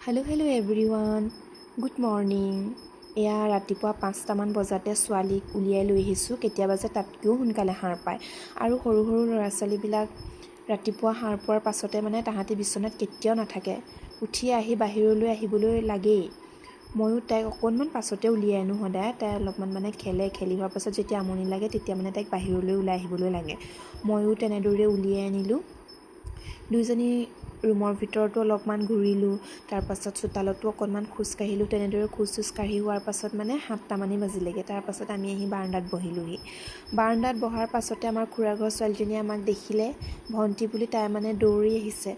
Hello' everyone, good morning. এয়া ৰাতিপুৱা 5টামান বজাতে ছোৱালীক উলিয়াই লৈ আহিছোঁ। কেতিয়াবা যে তাতকৈও সোনকালে সাৰ পায়। আৰু সৰু সৰু ল'ৰা ছোৱালীবিলাক ৰাতিপুৱা সাৰ পোৱাৰ পাছতে তাহাঁতি বিচনাত কেতিয়াও নাথাকে, উঠি আহি বাহিৰলৈ আহিবলৈ লাগেই। ময়ো তাইক অকণমান পাছতে উলিয়াই আনো সদায়। তাই অলপমান খেলি হোৱাৰ পাছত যেতিয়া আমনি লাগে তেতিয়া তাইক বাহিৰলৈ ওলাই আহিবলৈ লাগে। ময়ো তেনেদৰে উলিয়াই আনিলোঁ। দুইজনী ৰুমৰ ভিতৰতো অলপমান ঘূৰিলোঁ, তাৰপাছত চোতালতো অকণমান খোজকাঢ়িলোঁ। তেনেদৰে খোজ কাঢ়ি হোৱাৰ পাছত 7টামানেই বাজিলেগৈ। তাৰপাছত আমি আহি বাৰাণ্ডাত বহিলোঁহি। বাৰাণ্ডাত বহাৰ পাছতে আমাৰ খুৰা ঘৰৰ ছোৱালীজনীয়ে আমাক দেখিলে ভণ্টি বুলি তাই দৌৰি আহিছে।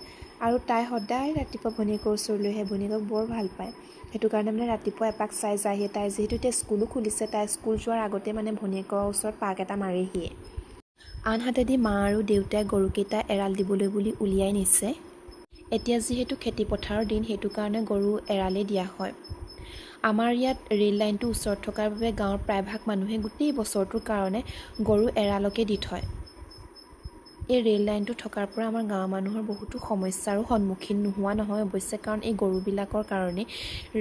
আৰু তাই সদায় ৰাতিপুৱা ভনীয়েকৰ ওচৰলৈ আহে, ভনীয়েকক বৰ ভাল পায়। সেইটো কাৰণে ৰাতিপুৱা এপাক চাই যায়হি। তাই যিহেতু এতিয়া স্কুলো খুলিছে, তাই স্কুল যোৱাৰ আগতে ভনীয়েকৰ ওচৰত পাক এটা মাৰেহিয়ে। আনহাতেদি মা আৰু দেউতাই গৰুকেইটা এৰাল দিবলৈ বুলি উলিয়াই নিছে। এতিয়া যিহেতু খেতি পথাৰৰ দিন, সেইটো কাৰণে গৰু এৰালেই দিয়া হয়। আমাৰ ইয়াত ৰে'ল লাইনটো ওচৰত থকাৰ বাবে গাঁৱৰ প্ৰায়ভাগ মানুহে গোটেই বছৰটোৰ কাৰণে গৰু এৰালকে দি থয়। এই ৰে'ল লাইনটো থকাৰ পৰা আমাৰ গাঁৱৰ মানুহৰ বহুতো সমস্যাৰো সন্মুখীন নোহোৱা নহয় অৱশ্যে, কাৰণ এই গৰুবিলাকৰ কাৰণে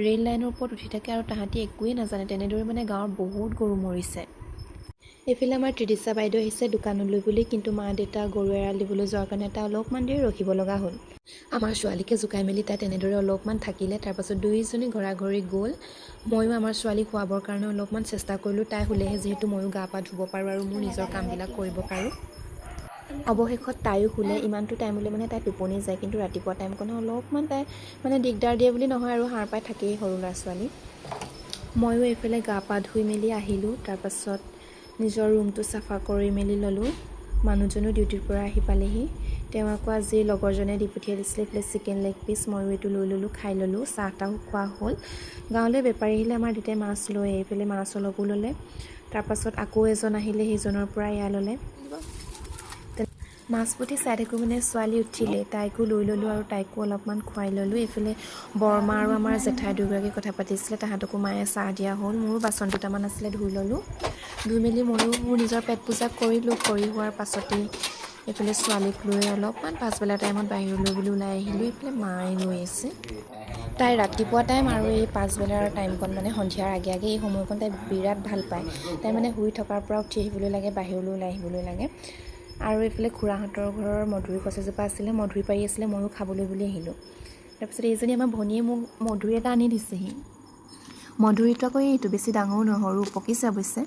ৰে'ল লাইনৰ ওপৰত উঠি থাকে আৰু তাহাঁতি একোৱেই নাজানে। তেনেদৰে গাঁৱৰ বহুত গৰু মৰিছে। এইফালে আমাৰ ত্ৰিদিশা বাইদেউ আহিছে দোকানলৈ বুলি, কিন্তু মা দেউতা গৰু এৰাল দিবলৈ যোৱাৰ কাৰণে তাই অলপমান দেৰি ৰখিব লগা হ'ল। আমাৰ ছোৱালীকে জোকাই মেলি তাই তেনেদৰে অলপমান থাকিলে। তাৰপাছত দুয়োজনী ঘৰা-ঘৰি গ'ল। ময়ো আমাৰ ছোৱালীক শুৱাবৰ কাৰণে অলপমান চেষ্টা কৰিলোঁ। তাই শুলেহে যিহেতু ময়ো গা পা ধুব পাৰোঁ আৰু মোৰ নিজৰ কামবিলাক কৰিব পাৰোঁ। অৱশেষত তাইও শুলে। ইমানটো টাইমলৈ তাই টোপনি যায়, কিন্তু ৰাতিপুৱা টাইমকণ অলপমান তাই দিগদাৰ দিয়ে বুলি নহয় আৰু, সাৰ পাই থাকেই সৰু ল'ৰা ছোৱালী। ময়ো এইফালে গা পা ধুই মেলি আহিলোঁ। তাৰপাছত নিজৰ ৰুমটো চাফা কৰি মেলি ল'লোঁ। মানুহজনো ডিউটিৰ পৰা আহি পালেহি। তেওঁ আকৌ আজি লগৰজনে দি পঠিয়াই দিছিলে এইফালে চিকেন লেগ পিচ। ময়ো এইটো লৈ ল'লোঁ, খাই ল'লোঁ। চাহ তাহো খোৱা হ'ল। গাঁৱলৈ বেপাৰী আহিলে আমাৰ দেউতাই মাছ লৈ এইফালে মাছ অলপো ল'লে। তাৰপাছত আকৌ এজন আহিলে, সেইজনৰ পৰা এয়া ল'লে। মাছ পুঠি চাই থাকোঁ ছোৱালী উঠিলে, তাইকো লৈ ল'লোঁ আৰু তাইকো অলপমান খুৱাই ল'লোঁ। এইফালে বৰমা আৰু আমাৰ জেঠাই দুয়োগৰাকী কথা পাতিছিলে, তাহাঁতকো মায়ে চাহ দিয়া হ'ল। মোৰো বাচন দুটামান আছিলে, ধুই ল'লোঁ। ধুই মেলি ময়ো মোৰ নিজৰ পেট পূজা কৰিলোঁ। কৰি হোৱাৰ পাছতেই এইফালে ছোৱালীক লৈ অলপমান পাছবেলা টাইমত বাহিৰলৈ বুলি ওলাই আহিলোঁ। এইফালে মায়ে ৰৈ আছে। তাই ৰাতিপুৱা টাইম আৰু এই পাছবেলাৰ টাইমকণ সন্ধিয়াৰ আগে আগে এই সময়কণ তাই বিৰাট ভাল পায়। তাই শুই থকাৰ পৰা উঠি আহিবলৈ লাগে, বাহিৰলৈ ওলাই আহিবলৈ লাগে। আৰু এইফালে খুৰাহঁতৰ ঘৰৰ মধুৰি গছ এজোপা আছিলে, মধুৰি পাৰি আছিলে, ময়ো খাবলৈ বুলি আহিলোঁ। তাৰপিছত এইজনী আমাৰ ভনীয়ে মোক মধুৰি এটা আনি দিছেহি। মধুৰিটো আকৌ এইটো বেছি ডাঙৰো নহয়, সৰু, পকিছে অৱশ্যে।